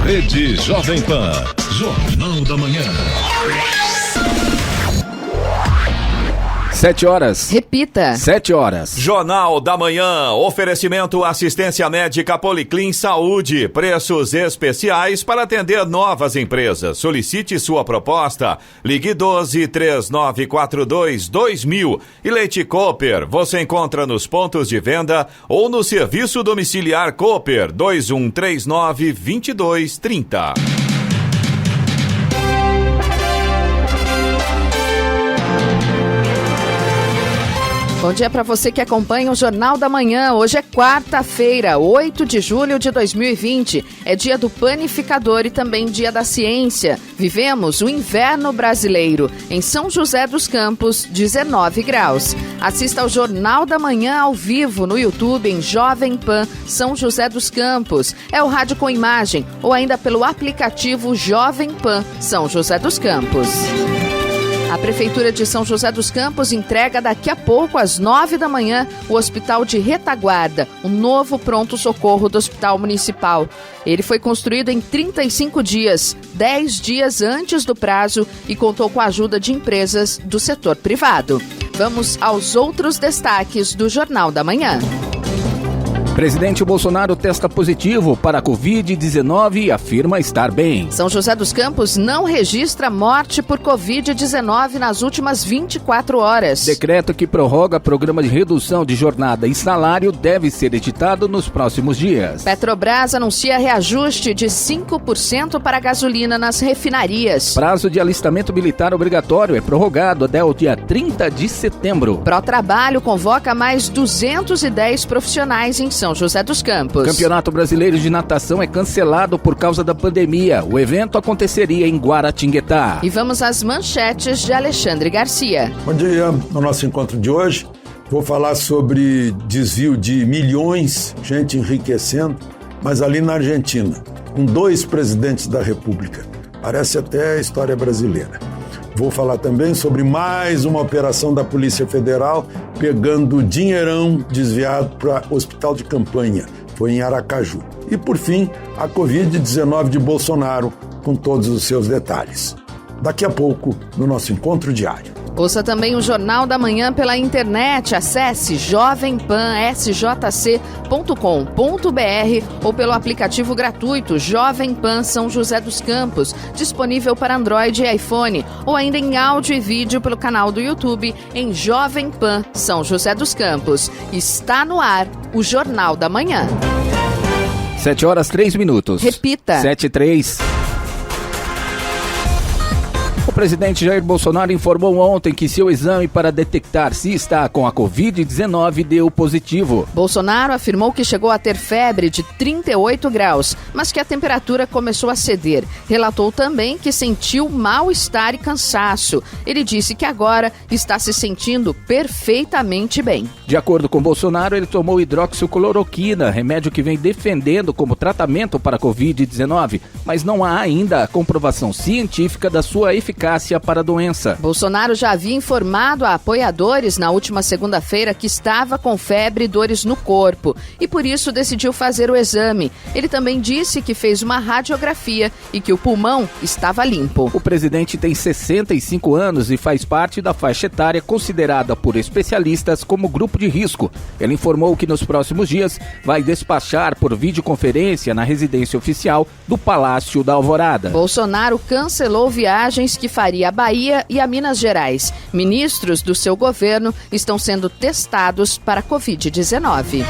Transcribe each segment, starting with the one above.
Rede Jovem Pan, Jornal da Manhã. 7 horas. Repita. 7 horas. Jornal da Manhã. Oferecimento assistência médica Policlin Saúde. Preços especiais para atender novas empresas. Solicite sua proposta. Ligue 12-3942-2000. E Leite Cooper. Você encontra nos pontos de venda ou no serviço domiciliar Cooper 2139-2230. Bom dia para você que acompanha o Jornal da Manhã. Hoje é quarta-feira, 8 de julho de 2020. É dia do panificador e também dia da ciência. Vivemos o inverno brasileiro. Em São José dos Campos, 19 graus. Assista ao Jornal da Manhã ao vivo no YouTube em Jovem Pan São José dos Campos. É o rádio com imagem ou ainda pelo aplicativo Jovem Pan São José dos Campos. A Prefeitura de São José dos Campos entrega daqui a pouco, às 9 da manhã, o Hospital de Retaguarda, o novo pronto-socorro do Hospital Municipal. Ele foi construído em 35 dias, 10 dias antes do prazo e contou com a ajuda de empresas do setor privado. Vamos aos outros destaques do Jornal da Manhã. Presidente Bolsonaro testa positivo para a Covid-19 e afirma estar bem. São José dos Campos não registra morte por Covid-19 nas últimas 24 horas. Decreto que prorroga programa de redução de jornada e salário deve ser editado nos próximos dias. Petrobras anuncia reajuste de 5% para a gasolina nas refinarias. Prazo de alistamento militar obrigatório é prorrogado até o dia 30 de setembro. Protrabalho convoca mais 210 profissionais em São José dos Campos. Campeonato Brasileiro de Natação é cancelado por causa da pandemia. O evento aconteceria em Guaratinguetá. E vamos às manchetes de Alexandre Garcia. Bom dia. No nosso encontro de hoje, vou falar sobre desvio de milhões, gente enriquecendo, mas ali na Argentina, com 2 presidentes da República. Parece até a história brasileira. Vou falar também sobre mais uma operação da Polícia Federal pegando dinheirão desviado para o hospital de campanha. Foi em Aracaju. E, por fim, a Covid-19 de Bolsonaro, com todos os seus detalhes. Daqui a pouco, no nosso encontro diário. Ouça também o Jornal da Manhã pela internet. Acesse jovempansjc.com.br ou pelo aplicativo gratuito Jovem Pan São José dos Campos, disponível para Android e iPhone, ou ainda em áudio e vídeo pelo canal do YouTube em Jovem Pan São José dos Campos. Está no ar o Jornal da Manhã. 7 horas 3 minutos. Repita. 7:03. O presidente Jair Bolsonaro informou ontem que seu exame para detectar se está com a Covid-19 deu positivo. Bolsonaro afirmou que chegou a ter febre de 38 graus, mas que a temperatura começou a ceder. Relatou também que sentiu mal-estar e cansaço. Ele disse que agora está se sentindo perfeitamente bem. De acordo com Bolsonaro, ele tomou hidroxicloroquina, remédio que vem defendendo como tratamento para a Covid-19, mas não há ainda a comprovação científica da sua eficácia para a doença. Bolsonaro já havia informado a apoiadores na última segunda-feira que estava com febre e dores no corpo e por isso decidiu fazer o exame. Ele também disse que fez uma radiografia e que o pulmão estava limpo. O presidente tem 65 anos e faz parte da faixa etária considerada por especialistas como grupo de risco. Ele informou que nos próximos dias vai despachar por videoconferência na residência oficial do Palácio da Alvorada. Bolsonaro cancelou viagens que faria a Bahia e a Minas Gerais. Ministros do seu governo estão sendo testados para a Covid-19.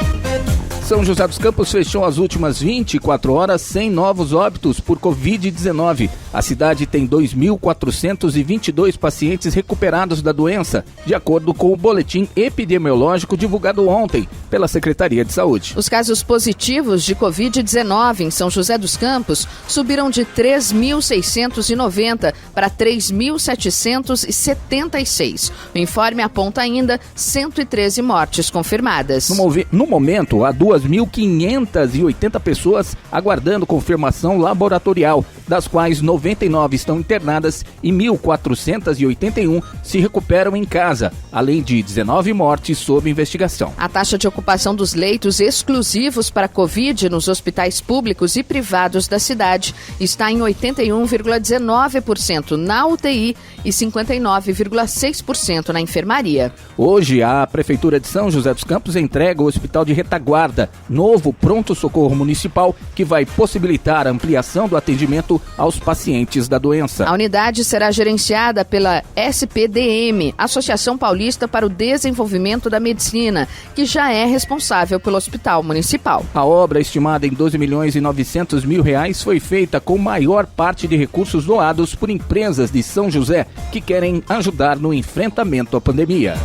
São José dos Campos fechou as últimas 24 horas sem novos óbitos por Covid-19. A cidade tem 2.422 pacientes recuperados da doença, de acordo com o boletim epidemiológico divulgado ontem pela Secretaria de Saúde. Os casos positivos de Covid-19 em São José dos Campos subiram de 3.690 para 3.776. O informe aponta ainda 113 mortes confirmadas. No momento, há 2 2.580 pessoas aguardando confirmação laboratorial, das quais 99 estão internadas e 1.481 se recuperam em casa, além de 19 mortes sob investigação. A taxa de ocupação dos leitos exclusivos para Covid nos hospitais públicos e privados da cidade está em 81,19% na UTI e 59,6% na enfermaria. Hoje, a Prefeitura de São José dos Campos entrega o Hospital de Retaguarda, novo pronto-socorro municipal que vai possibilitar a ampliação do atendimento aos pacientes da doença. A unidade será gerenciada pela SPDM, Associação Paulista para o Desenvolvimento da Medicina, que já é responsável pelo Hospital Municipal. A obra, estimada em 12.900.000 reais, foi feita com maior parte de recursos doados por empresas de São José que querem ajudar no enfrentamento à pandemia.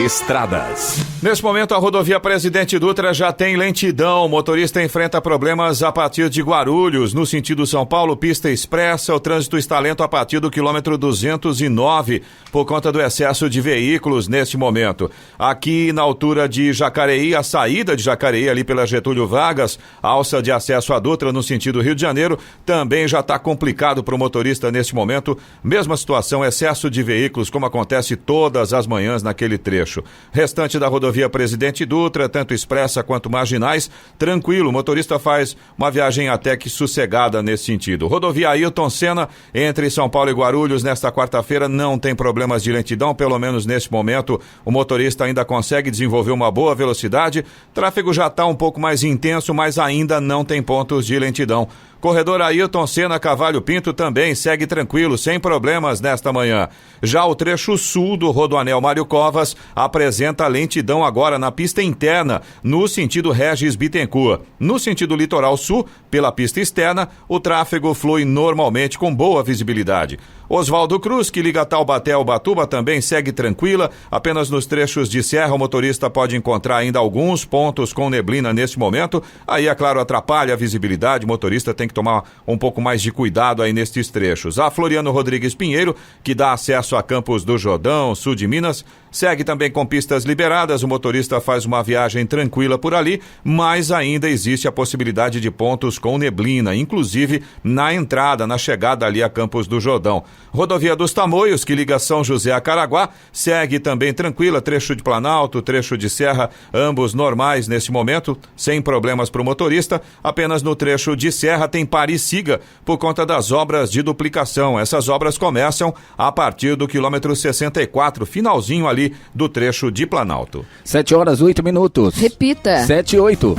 Estradas. Neste momento, a rodovia Presidente Dutra já tem lentidão. O motorista enfrenta problemas a partir de Guarulhos, no sentido São Paulo, pista expressa. O trânsito está lento a partir do quilômetro 209, por conta do excesso de veículos neste momento. Aqui na altura de Jacareí, a saída de Jacareí, ali pela Getúlio Vargas, alça de acesso a Dutra no sentido Rio de Janeiro, também já está complicado para o motorista neste momento. Mesma situação, excesso de veículos, como acontece todas as manhãs naquele trecho. Restante da rodovia Presidente Dutra, tanto expressa quanto marginais, tranquilo, o motorista faz uma viagem até que sossegada nesse sentido. Rodovia Ailton Senna, entre São Paulo e Guarulhos, nesta quarta-feira não tem problemas de lentidão, pelo menos neste momento o motorista ainda consegue desenvolver uma boa velocidade. Tráfego já está um pouco mais intenso, mas ainda não tem pontos de lentidão. Corredor Ailton Senna Cavalho Pinto também segue tranquilo, sem problemas nesta manhã. Já o trecho sul do Rodoanel Mário Covas apresenta lentidão agora na pista interna, no sentido Regis Bittencourt. No sentido litoral sul, pela pista externa, o tráfego flui normalmente com boa visibilidade. Oswaldo Cruz, que liga Taubaté ao Ubatuba, também segue tranquila. Apenas nos trechos de serra o motorista pode encontrar ainda alguns pontos com neblina neste momento. Aí, é claro, atrapalha a visibilidade. O motorista tem que tomar um pouco mais de cuidado aí nestes trechos. A Floriano Rodrigues Pinheiro, que dá acesso a Campos do Jordão, sul de Minas, segue também com pistas liberadas. O motorista faz uma viagem tranquila por ali, mas ainda existe a possibilidade de pontos com neblina, inclusive na entrada, na chegada ali a Campos do Jordão. Rodovia dos Tamoios, que liga São José a Caraguá, segue também tranquila, trecho de Planalto, trecho de Serra, ambos normais nesse momento, sem problemas para o motorista. Apenas no trecho de Serra tem pare e siga por conta das obras de duplicação. Essas obras começam a partir do quilômetro 64, finalzinho ali do trecho de Planalto. 7h08. Repita. 7h08.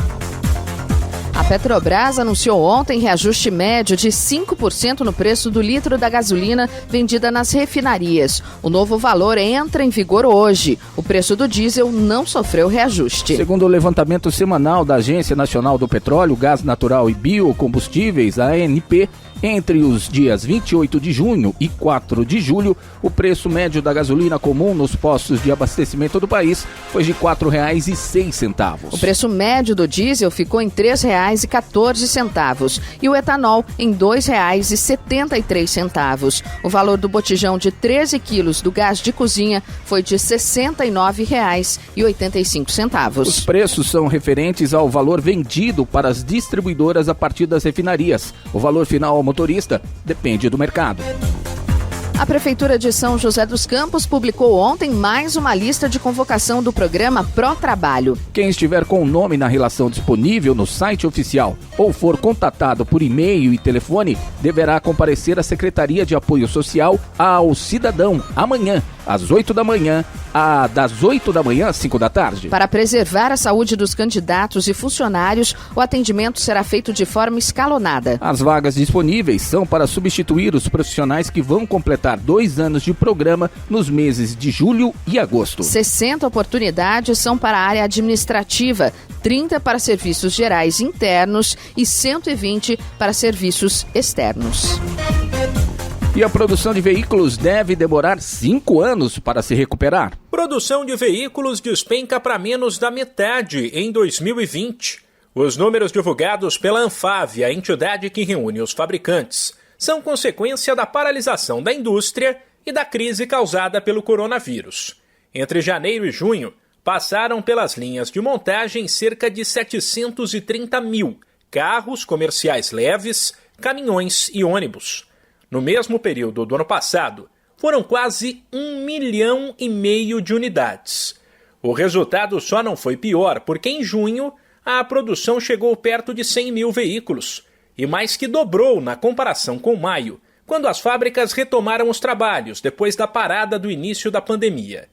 A Petrobras anunciou ontem reajuste médio de 5% no preço do litro da gasolina vendida nas refinarias. O novo valor entra em vigor hoje. O preço do diesel não sofreu reajuste. Segundo o levantamento semanal da Agência Nacional do Petróleo, Gás Natural e Biocombustíveis, a ANP, entre os dias 28 de junho e 4 de julho, o preço médio da gasolina comum nos postos de abastecimento do país foi de R$ 4,06. O preço médio do diesel ficou em R$ 3,14 e o etanol em R$ 2,73. O valor do botijão de 13 quilos do gás de cozinha foi de R$ 69,85. Os preços são referentes ao valor vendido para as distribuidoras a partir das refinarias. O valor final ao motorista depende do mercado. A Prefeitura de São José dos Campos publicou ontem mais uma lista de convocação do programa Pro Trabalho. Quem estiver com o nome na relação disponível no site oficial ou for contatado por e-mail e telefone, deverá comparecer à Secretaria de Apoio Social ao cidadão amanhã, às 8 da manhã, das 8 da manhã às 5 da tarde. Para preservar a saúde dos candidatos e funcionários, o atendimento será feito de forma escalonada. As vagas disponíveis são para substituir os profissionais que vão completar 2 anos de programa nos meses de julho e agosto. 60 oportunidades são para a área administrativa, 30 para serviços gerais internos e 120 para serviços externos. E a produção de veículos deve demorar 5 anos para se recuperar. Produção de veículos despenca para menos da metade em 2020. Os números divulgados pela Anfavea, a entidade que reúne os fabricantes, são consequência da paralisação da indústria e da crise causada pelo coronavírus. Entre janeiro e junho, passaram pelas linhas de montagem cerca de 730 mil carros comerciais leves, caminhões e ônibus. No mesmo período do ano passado, foram quase 1,5 milhão de unidades. O resultado só não foi pior porque em junho a produção chegou perto de 100 mil veículos e mais que dobrou na comparação com maio, quando as fábricas retomaram os trabalhos depois da parada do início da pandemia.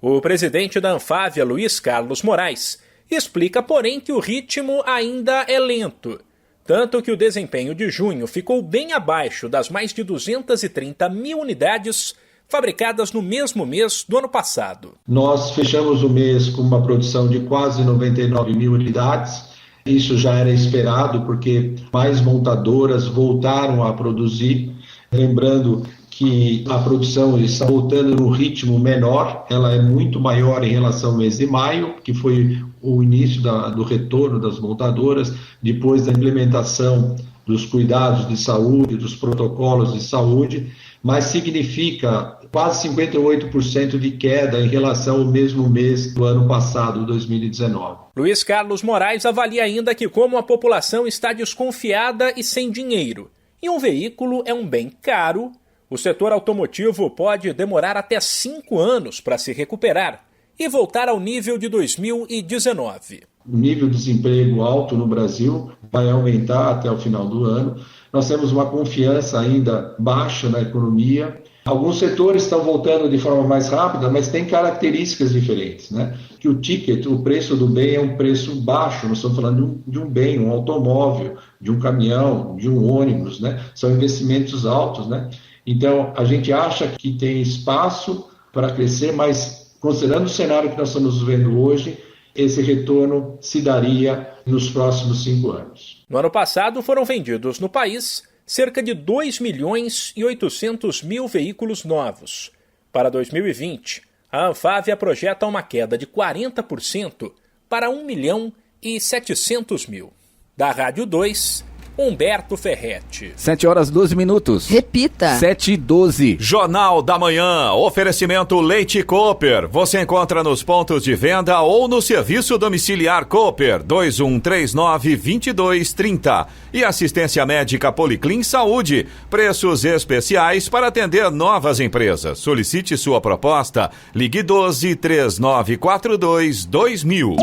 O presidente da Anfávia, Luiz Carlos Moraes, explica, porém, que o ritmo ainda é lento, tanto que o desempenho de junho ficou bem abaixo das mais de 230 mil unidades fabricadas no mesmo mês do ano passado. Nós fechamos o mês com uma produção de quase 99 mil unidades. Isso já era esperado porque mais montadoras voltaram a produzir. Lembrando que a produção está voltando num ritmo menor, ela é muito maior em relação ao mês de maio, que foi o início do retorno das montadoras, depois da implementação dos cuidados de saúde, dos protocolos de saúde, mas significa quase 58% de queda em relação ao mesmo mês do ano passado, 2019. Luiz Carlos Moraes avalia ainda que, como a população está desconfiada e sem dinheiro, e um veículo é um bem caro, o setor automotivo pode demorar até 5 anos para se recuperar e voltar ao nível de 2019. O nível de desemprego alto no Brasil vai aumentar até o final do ano. Nós temos uma confiança ainda baixa na economia. Alguns setores estão voltando de forma mais rápida, mas tem características diferentes, né? Que o ticket, o preço do bem é um preço baixo, nós estamos falando de um bem, um automóvel, de um caminhão, de um ônibus, né? São investimentos altos, né? Então, a gente acha que tem espaço para crescer, mas considerando o cenário que nós estamos vendo hoje, esse retorno se daria nos próximos 5 anos. No ano passado, foram vendidos no país cerca de 2.800.000 veículos novos. Para 2020, a Anfávia projeta uma queda de 40% para 1.700.000. Da Rádio 2, Humberto Ferretti. 7h12. Repita. 7h12. Jornal da Manhã. Oferecimento Leite Cooper. Você encontra nos pontos de venda ou no serviço domiciliar Cooper 2139-2230. E assistência médica Policlin Saúde. Preços especiais para atender novas empresas. Solicite sua proposta. Ligue 12-3942-2000.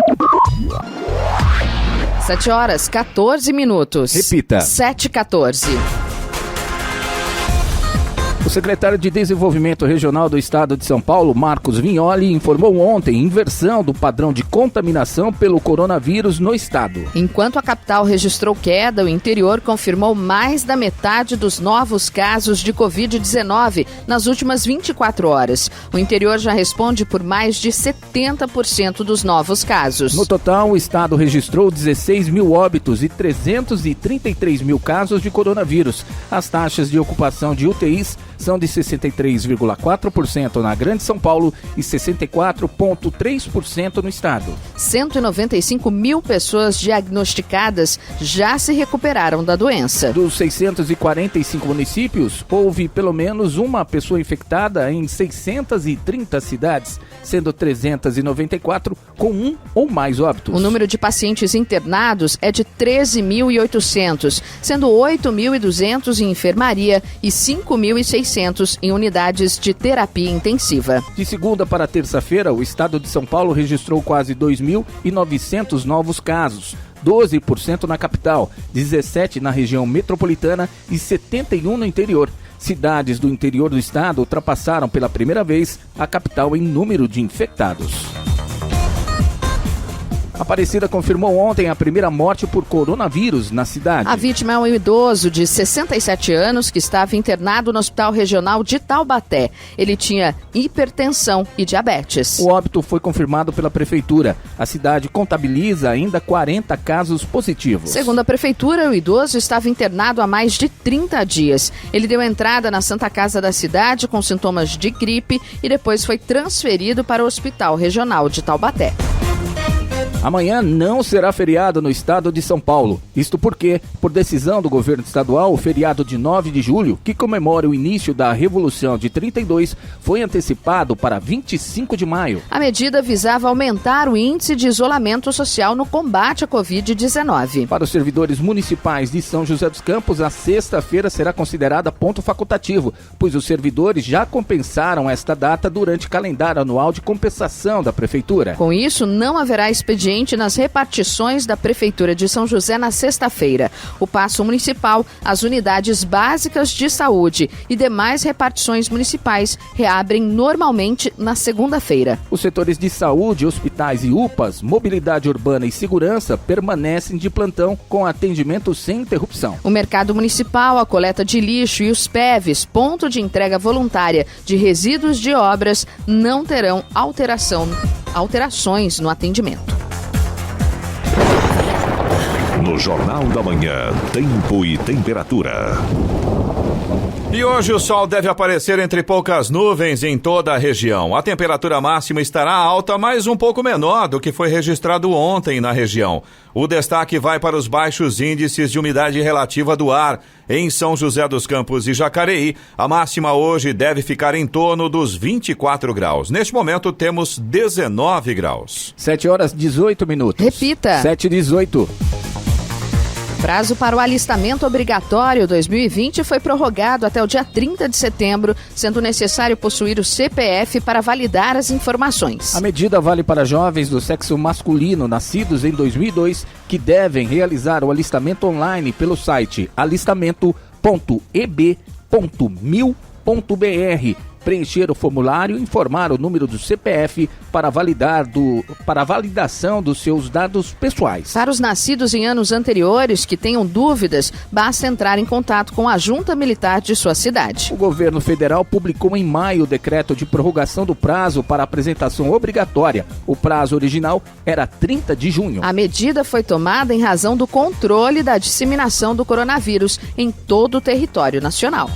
7h14. Repita. 7h14. O secretário de Desenvolvimento Regional do Estado de São Paulo, Marcos Vignoli, informou ontem inversão do padrão de contaminação pelo coronavírus no estado. Enquanto a capital registrou queda, o interior confirmou mais da metade dos novos casos de Covid-19 nas últimas 24 horas. O interior já responde por mais de 70% dos novos casos. No total, o estado registrou 16 mil óbitos e 333 mil casos de coronavírus. As taxas de ocupação de UTIs são de 63,4% na Grande São Paulo e 64,3% no estado. 195 mil pessoas diagnosticadas já se recuperaram da doença. Dos 645 municípios, houve pelo menos uma pessoa infectada em 630 cidades, sendo 394 com um ou mais óbitos. O número de pacientes internados é de 13.800, sendo 8.200 em enfermaria e 5.600 em unidades de terapia intensiva. De segunda para terça-feira, o estado de São Paulo registrou quase 2.900 novos casos, 12% na capital, 17% na região metropolitana e 71% no interior. Cidades do interior do estado ultrapassaram pela primeira vez a capital em número de infectados. Aparecida confirmou ontem a primeira morte por coronavírus na cidade. A vítima é um idoso de 67 anos que estava internado no Hospital Regional de Taubaté. Ele tinha hipertensão e diabetes. O óbito foi confirmado pela prefeitura. A cidade contabiliza ainda 40 casos positivos. Segundo a prefeitura, o idoso estava internado há mais de 30 dias. Ele deu entrada na Santa Casa da cidade com sintomas de gripe e depois foi transferido para o Hospital Regional de Taubaté. Amanhã não será feriado no estado de São Paulo. Isto porque, por decisão do governo estadual, o feriado de 9 de julho, que comemora o início da Revolução de 32, foi antecipado para 25 de maio. A medida visava aumentar o índice de isolamento social no combate à Covid-19. Para os servidores municipais de São José dos Campos, a sexta-feira será considerada ponto facultativo, pois os servidores já compensaram esta data durante o calendário anual de compensação da Prefeitura. Com isso, não haverá expediente nas repartições da Prefeitura de São José na sexta-feira. O paço municipal, as unidades básicas de saúde e demais repartições municipais reabrem normalmente na segunda-feira. Os setores de saúde, hospitais e UPAs, mobilidade urbana e segurança permanecem de plantão com atendimento sem interrupção. O mercado municipal, a coleta de lixo e os PEVs, ponto de entrega voluntária de resíduos de obras, não terão alterações no atendimento. No Jornal da Manhã, tempo e temperatura. E hoje o sol deve aparecer entre poucas nuvens em toda a região. A temperatura máxima estará alta, mas um pouco menor do que foi registrado ontem na região. O destaque vai para os baixos índices de umidade relativa do ar. Em São José dos Campos e Jacareí, a máxima hoje deve ficar em torno dos 24 graus. Neste momento temos 19 graus. 7h18. Repita. 7h18. Prazo para o alistamento obrigatório 2020 foi prorrogado até o dia 30 de setembro, sendo necessário possuir o CPF para validar as informações. A medida vale para jovens do sexo masculino nascidos em 2002 que devem realizar o alistamento online pelo site alistamento.eb.mil.br. Preencher o formulário e informar o número do CPF para a validação dos seus dados pessoais. Para os nascidos em anos anteriores que tenham dúvidas, basta entrar em contato com a junta militar de sua cidade. O governo federal publicou em maio o decreto de prorrogação do prazo para apresentação obrigatória. O prazo original era 30 de junho. A medida foi tomada em razão do controle da disseminação do coronavírus em todo o território nacional.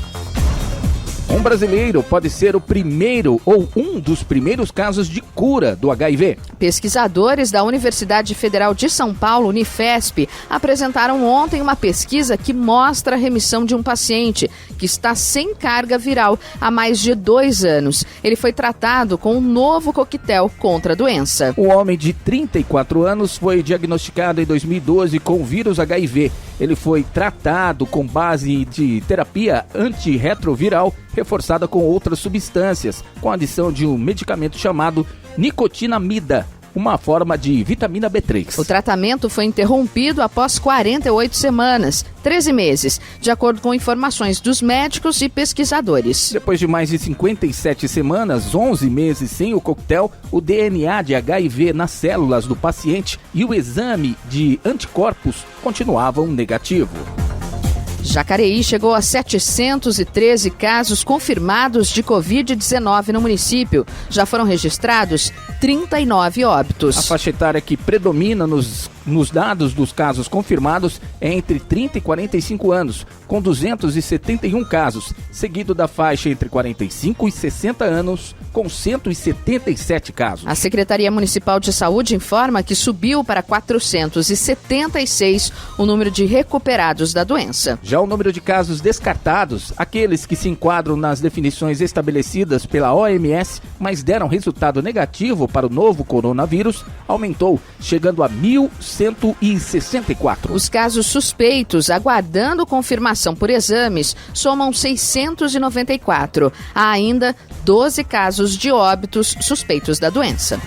Um brasileiro pode ser o primeiro ou um dos primeiros casos de cura do HIV. Pesquisadores da Universidade Federal de São Paulo, Unifesp, apresentaram ontem uma pesquisa que mostra a remissão de um paciente que está sem carga viral há mais de 2 anos. Ele foi tratado com um novo coquetel contra a doença. O homem de 34 anos foi diagnosticado em 2012 com o vírus HIV. Ele foi tratado com base de terapia antirretroviral reforçada com outras substâncias, com a adição de um medicamento chamado nicotinamida, uma forma de vitamina B3. O tratamento foi interrompido após 48 semanas, 13 meses, de acordo com informações dos médicos e pesquisadores. Depois de mais de 57 semanas, 11 meses sem o coquetel, o DNA de HIV nas células do paciente e o exame de anticorpos continuavam negativo. Jacareí chegou a 713 casos confirmados de Covid-19 no município. Já foram registrados 39 óbitos. A faixa etária que predomina nos dados dos casos confirmados é entre 30 e 45 anos, com 271 casos, seguido da faixa entre 45 e 60 anos, com 177 casos. A Secretaria Municipal de Saúde informa que subiu para 476 o número de recuperados da doença. Já o número de casos descartados, aqueles que se enquadram nas definições estabelecidas pela OMS, mas deram resultado negativo para o novo coronavírus, aumentou, chegando a 1.164. Os casos suspeitos, aguardando confirmação por exames, somam 694. Há ainda 12 casos de óbitos suspeitos da doença.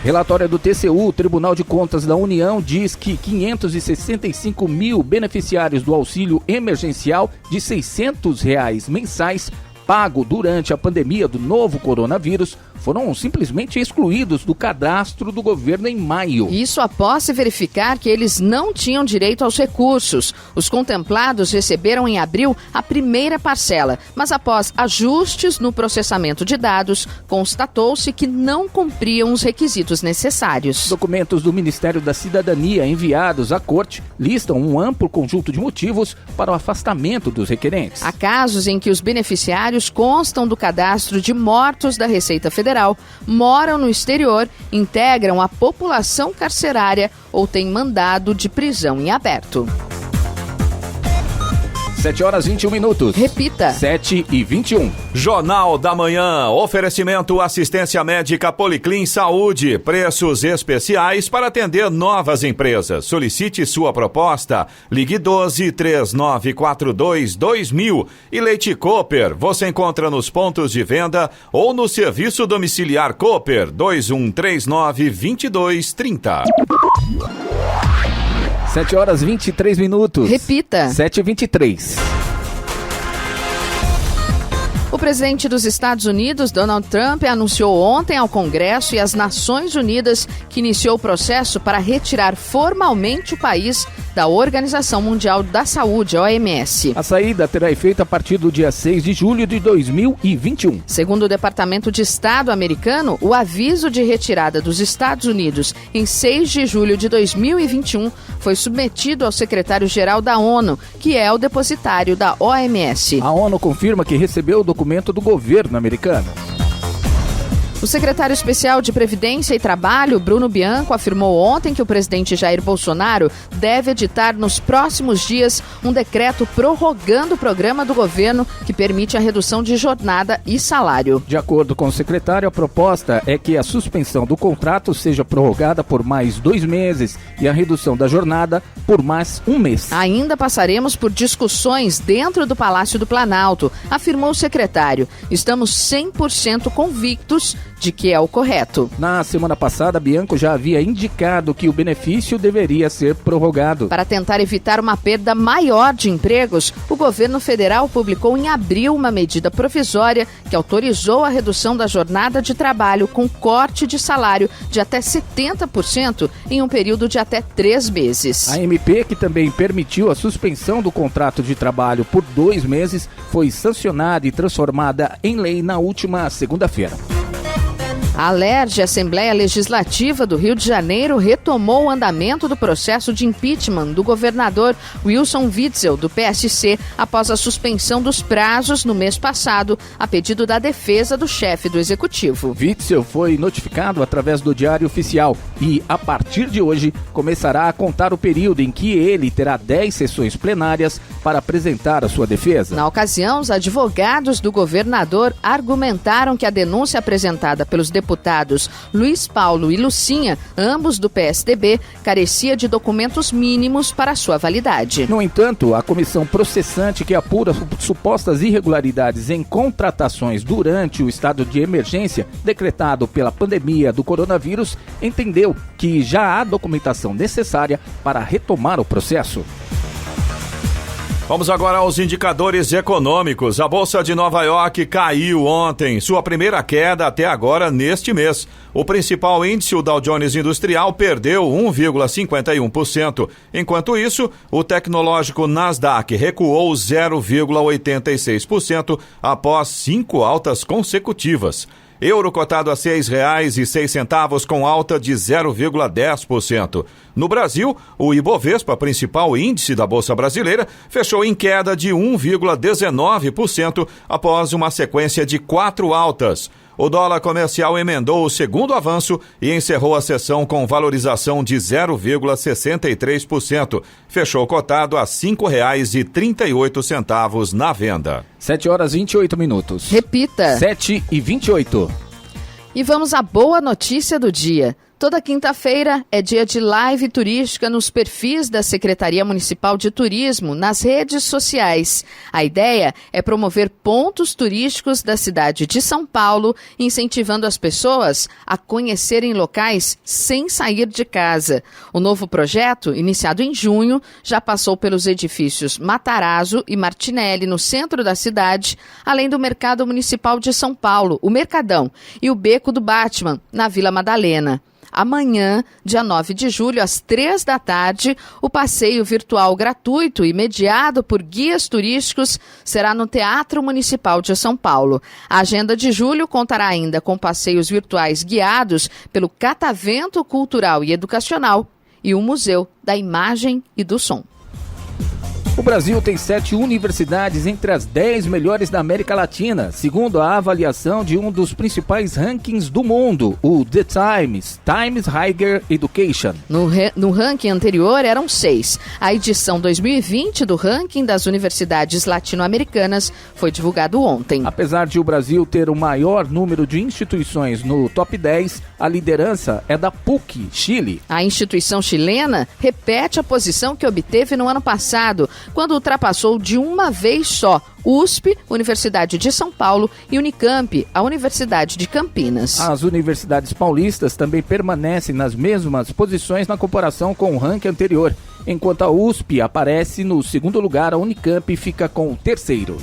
Relatório do TCU, o Tribunal de Contas da União, diz que 565 mil beneficiários do auxílio emergencial de R$ 600 mensais pago durante a pandemia do novo coronavírus foram simplesmente excluídos do cadastro do governo em maio. Isso após se verificar que eles não tinham direito aos recursos. Os contemplados receberam em abril a primeira parcela, mas após ajustes no processamento de dados, constatou-se que não cumpriam os requisitos necessários. Documentos do Ministério da Cidadania enviados à Corte listam um amplo conjunto de motivos para o afastamento dos requerentes. Há casos em que os beneficiários secretários constam do cadastro de mortos da Receita Federal, moram no exterior, integram a população carcerária ou têm mandado de prisão em aberto. 7h21. Repita. 7h21. Jornal da Manhã. Oferecimento assistência médica Policlin Saúde. Preços especiais para atender novas empresas. Solicite sua proposta. Ligue 12-3942-2000. E Leite Cooper. Você encontra nos pontos de venda ou no serviço domiciliar Cooper 2139-2230. 7h23. Repita. 7h23. O presidente dos Estados Unidos, Donald Trump, anunciou ontem ao Congresso e às Nações Unidas que iniciou o processo para retirar formalmente o país da Organização Mundial da Saúde, OMS. A saída terá efeito a partir do dia 6 de julho de 2021. Segundo o Departamento de Estado americano, o aviso de retirada dos Estados Unidos em 6 de julho de 2021 foi submetido ao secretário-geral da ONU, que é o depositário da OMS. A ONU confirma que recebeu o documento do governo americano. O secretário especial de Previdência e Trabalho, Bruno Bianco, afirmou ontem que o presidente Jair Bolsonaro deve editar nos próximos dias um decreto prorrogando o programa do governo que permite a redução de jornada e salário. De acordo com o secretário, a proposta é que a suspensão do contrato seja prorrogada por mais 2 meses e a redução da jornada por mais 1 mês. Ainda passaremos por discussões dentro do Palácio do Planalto, afirmou o secretário. Estamos 100% convictos de que é o correto. Na semana passada, Bianco já havia indicado que o benefício deveria ser prorrogado. Para tentar evitar uma perda maior de empregos, o governo federal publicou em abril uma medida provisória que autorizou a redução da jornada de trabalho com corte de salário de até 70% em um período de até 3 meses. A MP, que também permitiu a suspensão do contrato de trabalho por 2 meses, foi sancionada e transformada em lei na última segunda-feira. A ALERJ, Assembleia Legislativa do Rio de Janeiro, retomou o andamento do processo de impeachment do governador Wilson Witzel, do PSC, após a suspensão dos prazos no mês passado, a pedido da defesa do chefe do Executivo. Witzel foi notificado através do Diário Oficial e, a partir de hoje, começará a contar o período em que ele terá 10 sessões plenárias para apresentar a sua defesa. Na ocasião, os advogados do governador argumentaram que a denúncia apresentada pelos deputados Luiz Paulo e Lucinha, ambos do PSDB, carecia de documentos mínimos para sua validade. No entanto, a comissão processante que apura supostas irregularidades em contratações durante o estado de emergência decretado pela pandemia do coronavírus entendeu que já há documentação necessária para retomar o processo. Vamos agora aos indicadores econômicos. A Bolsa de Nova York caiu ontem, sua primeira queda até agora neste mês. O principal índice, o Dow Jones Industrial, perdeu 1,51%. Enquanto isso, o tecnológico Nasdaq recuou 0,86% após 5 altas consecutivas. Euro cotado a R$ 6,06 com alta de 0,10%. No Brasil, o Ibovespa, principal índice da Bolsa Brasileira, fechou em queda de 1,19% após uma sequência de 4 altas. O dólar comercial emendou o segundo avanço e encerrou a sessão com valorização de 0,63%. Fechou cotado a R$ 5,38 na venda. 7h28. Repita. 7h28. E vamos à boa notícia do dia. Toda quinta-feira é dia de live turística nos perfis da Secretaria Municipal de Turismo, nas redes sociais. A ideia é promover pontos turísticos da cidade de São Paulo, incentivando as pessoas a conhecerem locais sem sair de casa. O novo projeto, iniciado em junho, já passou pelos edifícios Matarazzo e Martinelli, no centro da cidade, além do Mercado Municipal de São Paulo, o Mercadão, e o Beco do Batman, na Vila Madalena. Amanhã, dia 9 de julho, às 3 da tarde, o passeio virtual gratuito e mediado por guias turísticos será no Teatro Municipal de São Paulo. A agenda de julho contará ainda com passeios virtuais guiados pelo Catavento Cultural e Educacional e o Museu da Imagem e do Som. O Brasil tem 7 universidades entre as 10 melhores da América Latina, segundo a avaliação de um dos principais rankings do mundo, o The Times Higher Education. No ranking anterior eram 6. A edição 2020 do ranking das universidades latino-americanas foi divulgado ontem. Apesar de o Brasil ter o maior número de instituições no top 10, a liderança é da PUC, Chile. A instituição chilena repete a posição que obteve no ano passado, quando ultrapassou de uma vez só USP, Universidade de São Paulo, e Unicamp, a Universidade de Campinas. As universidades paulistas também permanecem nas mesmas posições na comparação com o ranking anterior, enquanto a USP aparece no segundo lugar, a Unicamp fica com o terceiro.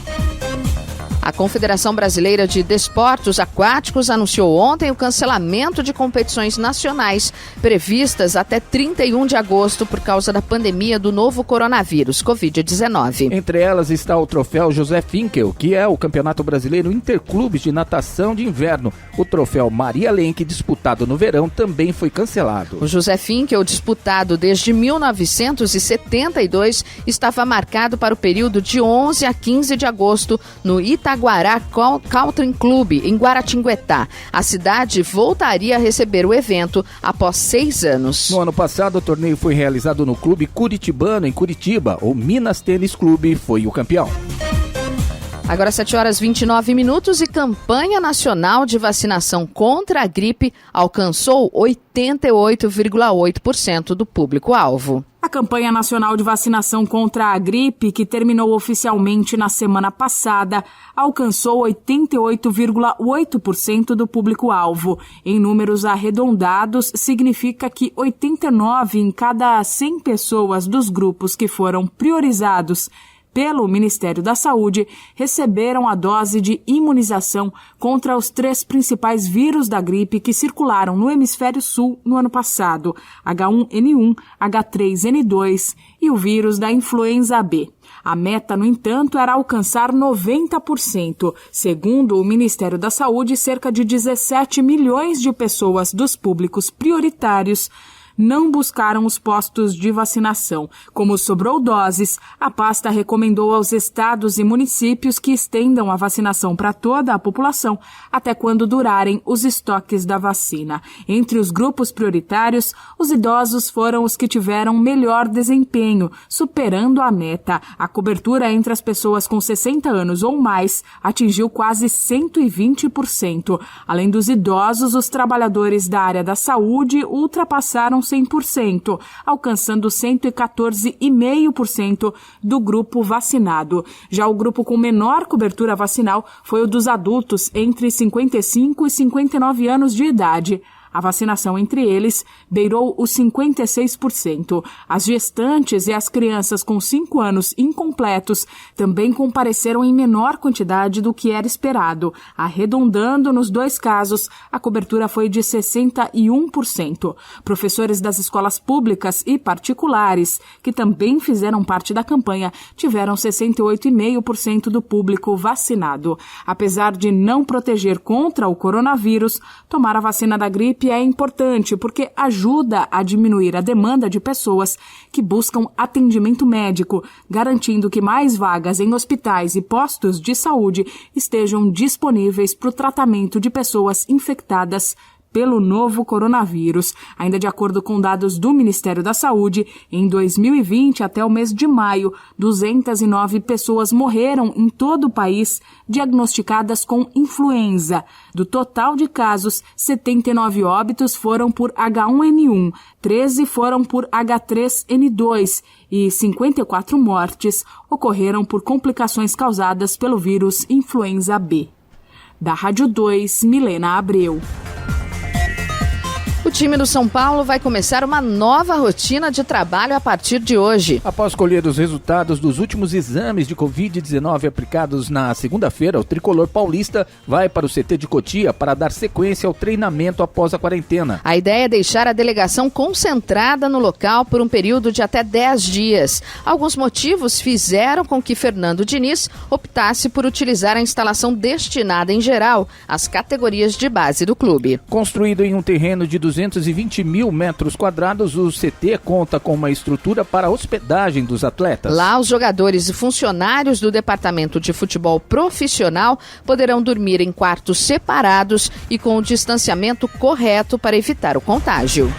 A Confederação Brasileira de Desportos Aquáticos anunciou ontem o cancelamento de competições nacionais previstas até 31 de agosto por causa da pandemia do novo coronavírus, Covid-19. Entre elas está o troféu José Finkel, que é o Campeonato Brasileiro Interclubes de Natação de Inverno. O troféu Maria Lenk, disputado no verão, também foi cancelado. O José Finkel, disputado desde 1972, estava marcado para o período de 11 a 15 de agosto no Itaguará Country Club, em Guaratinguetá. A cidade voltaria a receber o evento após 6 anos. No ano passado, o torneio foi realizado no Clube Curitibano, em Curitiba. O Minas Tênis Clube foi o campeão. Agora 7h29 e campanha nacional de vacinação contra a gripe alcançou 88,8% do público-alvo. A campanha nacional de vacinação contra a gripe, que terminou oficialmente na semana passada, alcançou 88,8% do público-alvo. Em números arredondados, significa que 89 em cada 100 pessoas dos grupos que foram priorizados pelo Ministério da Saúde, receberam a dose de imunização contra os 3 principais vírus da gripe que circularam no Hemisfério Sul no ano passado, H1N1, H3N2 e o vírus da influenza B. A meta, no entanto, era alcançar 90%. Segundo o Ministério da Saúde, cerca de 17 milhões de pessoas dos públicos prioritários não buscaram os postos de vacinação. Como sobrou doses, a pasta recomendou aos estados e municípios que estendam a vacinação para toda a população até quando durarem os estoques da vacina. Entre os grupos prioritários, os idosos foram os que tiveram melhor desempenho, superando a meta. A cobertura entre as pessoas com 60 anos ou mais atingiu quase 120%. Além dos idosos, os trabalhadores da área da saúde ultrapassaram 100%, alcançando 114,5% do grupo vacinado. Já o grupo com menor cobertura vacinal foi o dos adultos entre 55 e 59 anos de idade. A vacinação entre eles beirou os 56%. As gestantes e as crianças com 5 anos incompletos também compareceram em menor quantidade do que era esperado. Arredondando nos 2 casos, a cobertura foi de 61%. Professores das escolas públicas e particulares, que também fizeram parte da campanha, tiveram 68,5% do público vacinado. Apesar de não proteger contra o coronavírus, tomar a vacina da gripe é importante porque ajuda a diminuir a demanda de pessoas que buscam atendimento médico, garantindo que mais vagas em hospitais e postos de saúde estejam disponíveis para o tratamento de pessoas infectadas pelo novo coronavírus. Ainda de acordo com dados do Ministério da Saúde, em 2020 até o mês de maio, 209 pessoas morreram em todo o país diagnosticadas com influenza. Do total de casos, 79 óbitos foram por H1N1, 13 foram por H3N2 e 54 mortes ocorreram por complicações causadas pelo vírus influenza B. Da Rádio 2, Milena Abreu. O time do São Paulo vai começar uma nova rotina de trabalho a partir de hoje. Após colher os resultados dos últimos exames de Covid-19 aplicados na segunda-feira, o tricolor paulista vai para o CT de Cotia para dar sequência ao treinamento após a quarentena. A ideia é deixar a delegação concentrada no local por um período de até 10 dias. Alguns motivos fizeram com que Fernando Diniz optasse por utilizar a instalação destinada em geral às categorias de base do clube. Construído em um terreno de 200 220 mil metros quadrados, o CT conta com uma estrutura para a hospedagem dos atletas. Lá, os jogadores e funcionários do Departamento de Futebol Profissional poderão dormir em quartos separados e com o distanciamento correto para evitar o contágio.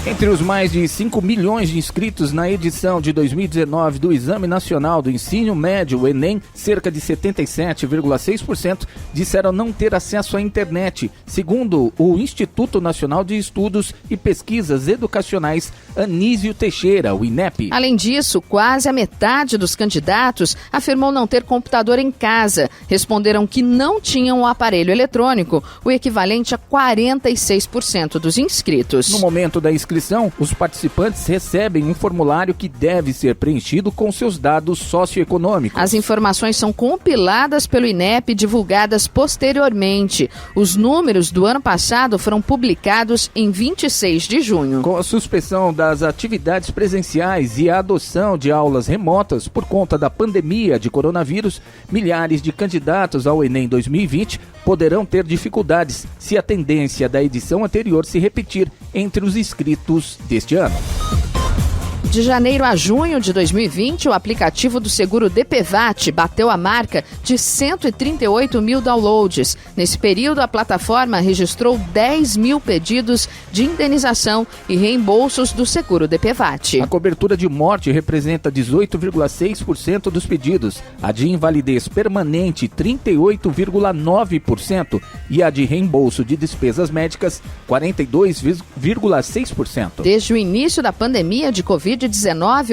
Entre os mais de 5 milhões de inscritos na edição de 2019 do Exame Nacional do Ensino Médio, o Enem, cerca de 77,6% disseram não ter acesso à internet, segundo o Instituto Nacional de Estudos e Pesquisas Educacionais Anísio Teixeira, o INEP. Além disso, quase a metade dos candidatos afirmou não ter computador em casa. Responderam que não tinham o aparelho eletrônico, o equivalente a 46% dos inscritos. No momento da inscrição, os participantes recebem um formulário que deve ser preenchido com seus dados socioeconômicos. As informações são compiladas pelo INEP e divulgadas posteriormente. Os números do ano passado foram publicados em 26 de junho. Com a suspensão das atividades presenciais e a adoção de aulas remotas por conta da pandemia de coronavírus, milhares de candidatos ao Enem 2020 poderão ter dificuldades se a tendência da edição anterior se repetir entre os inscritos deste ano. De janeiro a junho de 2020, o aplicativo do seguro DPVAT bateu a marca de 138 mil downloads. Nesse período, a plataforma registrou 10 mil pedidos de indenização e reembolsos do seguro DPVAT. A cobertura de morte representa 18,6% dos pedidos, a de invalidez permanente 38,9% e a de reembolso de despesas médicas 42,6%. Desde o início da pandemia de Covid-19,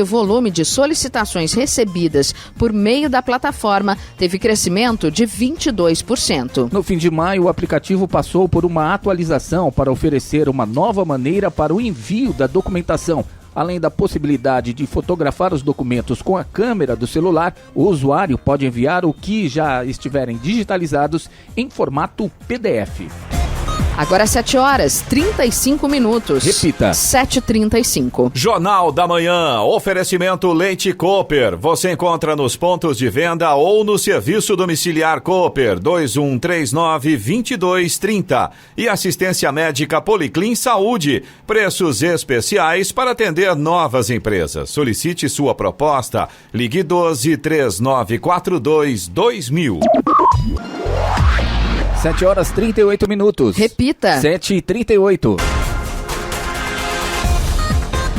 o volume de solicitações recebidas por meio da plataforma teve crescimento de 22%. No fim de maio, o aplicativo passou por uma atualização para oferecer uma nova maneira para o envio da documentação. Além da possibilidade de fotografar os documentos com a câmera do celular, o usuário pode enviar o que já estiverem digitalizados em formato PDF. Agora 7h35. Repita. 7h35. Jornal da Manhã. Oferecimento Leite Cooper. Você encontra nos pontos de venda ou no serviço domiciliar Cooper 2139-2230. E assistência médica Policlin Saúde. Preços especiais para atender novas empresas. Solicite sua proposta. Ligue 12-3942-2000. 7h38. Repita. 7h38.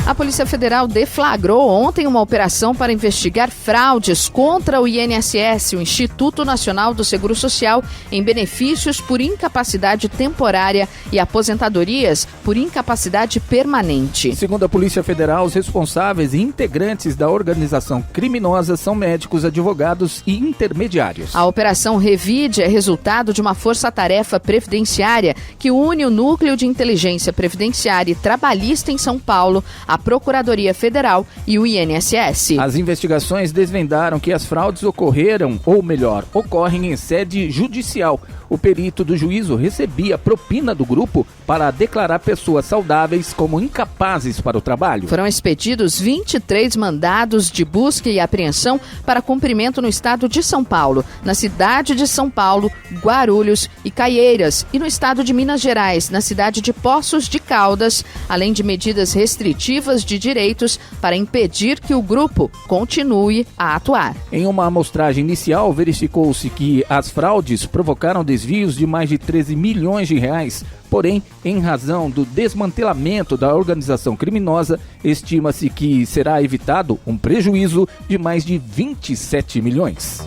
A Polícia Federal deflagrou ontem uma operação para investigar fraudes contra o INSS, o Instituto Nacional do Seguro Social, em benefícios por incapacidade temporária e aposentadorias por incapacidade permanente. Segundo a Polícia Federal, os responsáveis e integrantes da organização criminosa são médicos, advogados e intermediários. A Operação Revide é resultado de uma força-tarefa previdenciária que une o Núcleo de Inteligência Previdenciária e Trabalhista em São Paulo, a Procuradoria Federal e o INSS. As investigações desvendaram que as fraudes ocorreram, ou melhor, ocorrem em sede judicial. O perito do juízo recebia propina do grupo para declarar pessoas saudáveis como incapazes para o trabalho. Foram expedidos 23 mandados de busca e apreensão para cumprimento no estado de São Paulo, na cidade de São Paulo, Guarulhos e Caieiras, e no estado de Minas Gerais, na cidade de Poços de Caldas, além de medidas restritivas de direitos para impedir que o grupo continue a atuar. Em uma amostragem inicial, verificou-se que as fraudes provocaram desvios de mais de 13 milhões de reais. Porém, em razão do desmantelamento da organização criminosa, estima-se que será evitado um prejuízo de mais de 27 milhões.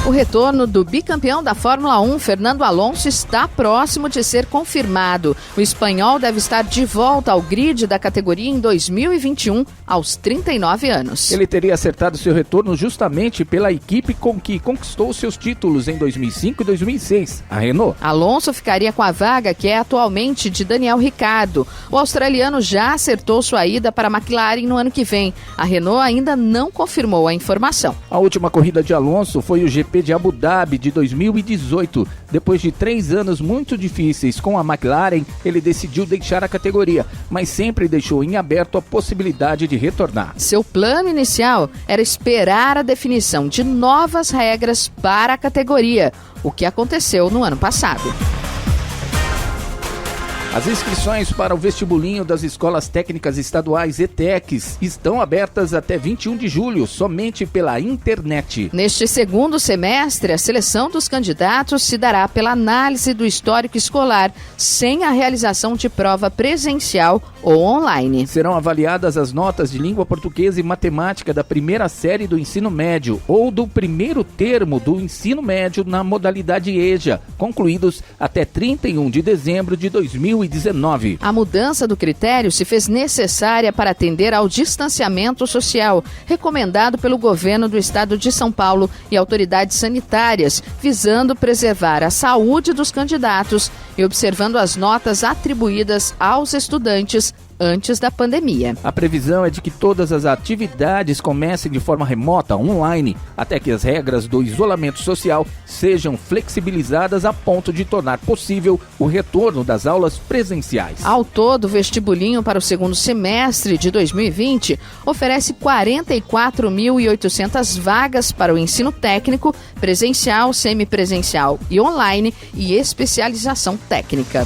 O retorno do bicampeão da Fórmula 1, Fernando Alonso, está próximo de ser confirmado. O espanhol deve estar de volta ao grid da categoria em 2021, aos 39 anos. Ele teria acertado seu retorno justamente pela equipe com que conquistou seus títulos em 2005 e 2006, a Renault. Alonso ficaria com a vaga que é atualmente de Daniel Ricciardo. O australiano já acertou sua ida para a McLaren no ano que vem. A Renault ainda não confirmou a informação. A última corrida de Alonso foi o GP de Abu Dhabi de 2018. Depois de 3 anos muito difíceis com a McLaren, ele decidiu deixar a categoria, mas sempre deixou em aberto a possibilidade de retornar. Seu plano inicial era esperar a definição de novas regras para a categoria, o que aconteceu no ano passado. As inscrições para o vestibulinho das Escolas Técnicas Estaduais ETECs estão abertas até 21 de julho, somente pela internet. Neste segundo semestre, a seleção dos candidatos se dará pela análise do histórico escolar, sem a realização de prova presencial ou online. Serão avaliadas as notas de língua portuguesa e matemática da primeira série do ensino médio ou do primeiro termo do ensino médio na modalidade EJA, concluídos até 31 de dezembro de 2019. A mudança do critério se fez necessária para atender ao distanciamento social, recomendado pelo governo do estado de São Paulo e autoridades sanitárias, visando preservar a saúde dos candidatos e observando as notas atribuídas aos estudantes antes da pandemia. A previsão é de que todas as atividades comecem de forma remota, online, até que as regras do isolamento social sejam flexibilizadas a ponto de tornar possível o retorno das aulas presenciais. Ao todo, o vestibulinho para o segundo semestre de 2020 oferece 44.800 vagas para o ensino técnico, presencial, semipresencial e online e especialização técnica.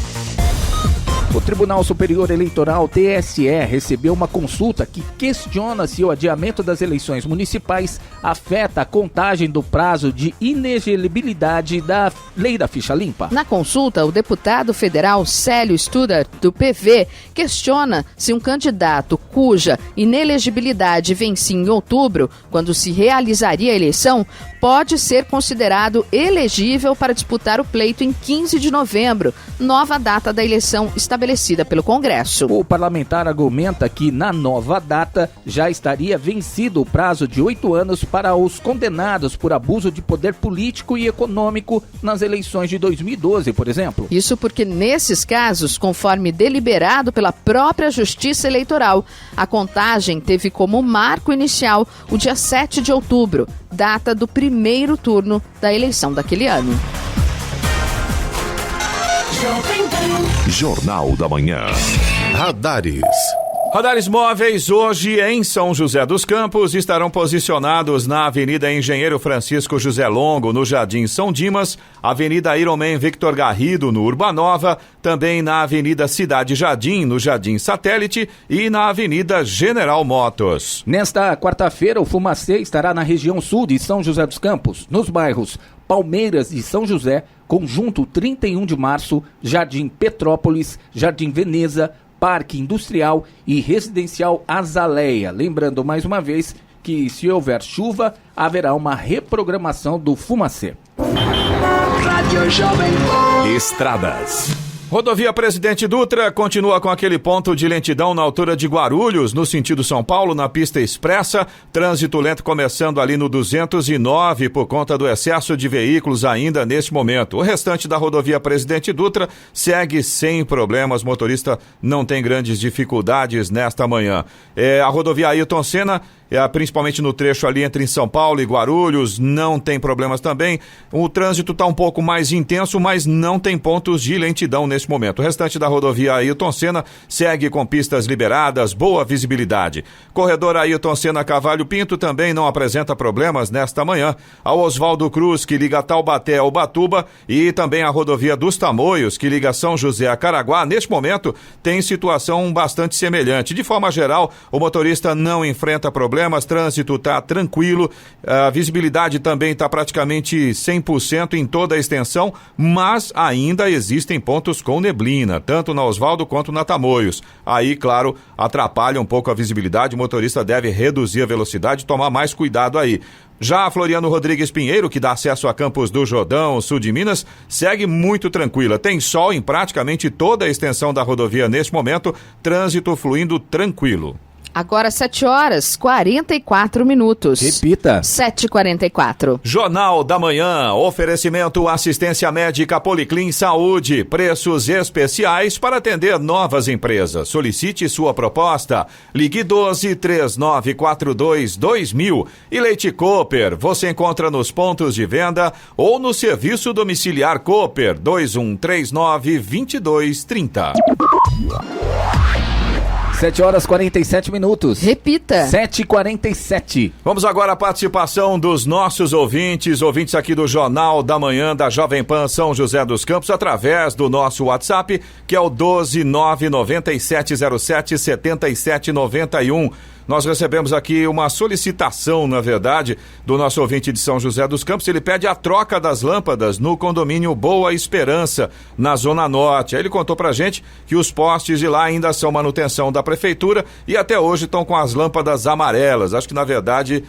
O Tribunal Superior Eleitoral, TSE, recebeu uma consulta que questiona se o adiamento das eleições municipais afeta a contagem do prazo de inelegibilidade da Lei da Ficha Limpa. Na consulta, o deputado federal Célio Studer, do PV, questiona se um candidato cuja inelegibilidade vencia em outubro, quando se realizaria a eleição, pode ser considerado elegível para disputar o pleito em 15 de novembro, nova data da eleição estabelecida pelo Congresso. O parlamentar argumenta que, na nova data, já estaria vencido o prazo de 8 anos para os condenados por abuso de poder político e econômico nas eleições de 2012, por exemplo. Isso porque, nesses casos, conforme deliberado pela própria Justiça Eleitoral, a contagem teve como marco inicial o dia 7 de outubro, data do primeiro turno da eleição daquele ano. Jornal da Manhã. Radares. Radares móveis hoje em São José dos Campos estarão posicionados na Avenida Engenheiro Francisco José Longo, no Jardim São Dimas, Avenida Ironman Victor Garrido, no Urbanova, também na Avenida Cidade Jardim, no Jardim Satélite e na Avenida General Motors. Nesta quarta-feira, o Fumacê estará na região sul de São José dos Campos, nos bairros Palmeiras e São José, Conjunto 31 de Março, Jardim Petrópolis, Jardim Veneza, Parque Industrial e Residencial Azaleia. Lembrando mais uma vez que, se houver chuva, haverá uma reprogramação do Fumacê. Estradas. Rodovia Presidente Dutra continua com aquele ponto de lentidão na altura de Guarulhos, no sentido São Paulo, na pista expressa. Trânsito lento começando ali no 209 por conta do excesso de veículos ainda neste momento. O restante da rodovia Presidente Dutra segue sem problemas. Motorista não tem grandes dificuldades nesta manhã. A rodovia Ailton Senna, principalmente no trecho ali entre São Paulo e Guarulhos, não tem problemas também. O trânsito está um pouco mais intenso, mas não tem pontos de lentidão neste momento. O restante da rodovia Ailton Senna segue com pistas liberadas, boa visibilidade. Corredor Ailton Senna Cavalho Pinto também não apresenta problemas nesta manhã. A Oswaldo Cruz, que liga Taubaté ao Ubatuba, e também a rodovia dos Tamoios, que liga São José a Caraguá, neste momento tem situação bastante semelhante. De forma geral, o motorista não enfrenta problemas, trânsito está tranquilo, a visibilidade também está praticamente 100% em toda a extensão, mas ainda existem pontos com neblina, tanto na Oswaldo quanto na Tamoios. Aí, claro, atrapalha um pouco a visibilidade, o motorista deve reduzir a velocidade e tomar mais cuidado aí. Já a Floriano Rodrigues Pinheiro, que dá acesso a Campos do Jordão, sul de Minas, segue muito tranquila. Tem sol em praticamente toda a extensão da rodovia neste momento, trânsito fluindo tranquilo. Agora 7h44. Repita. 7h44. Jornal da Manhã, oferecimento assistência médica Policlin Saúde, preços especiais para atender novas empresas. Solicite sua proposta. Ligue 12-3942-2000. E Leite Cooper, você encontra nos pontos de venda ou no serviço domiciliar Cooper 2139-2230. 7 horas 47 minutos. Repita. 7h47. Vamos agora à participação dos nossos ouvintes aqui do Jornal da Manhã da Jovem Pan São José dos Campos, através do nosso WhatsApp, que é o 12997077791. Nós recebemos aqui uma solicitação, na verdade, do nosso ouvinte de São José dos Campos. Ele pede a troca das lâmpadas no condomínio Boa Esperança, na Zona Norte. Aí ele contou pra gente que os postes de lá ainda são manutenção da prefeitura e até hoje estão com as lâmpadas amarelas. Acho que, na verdade,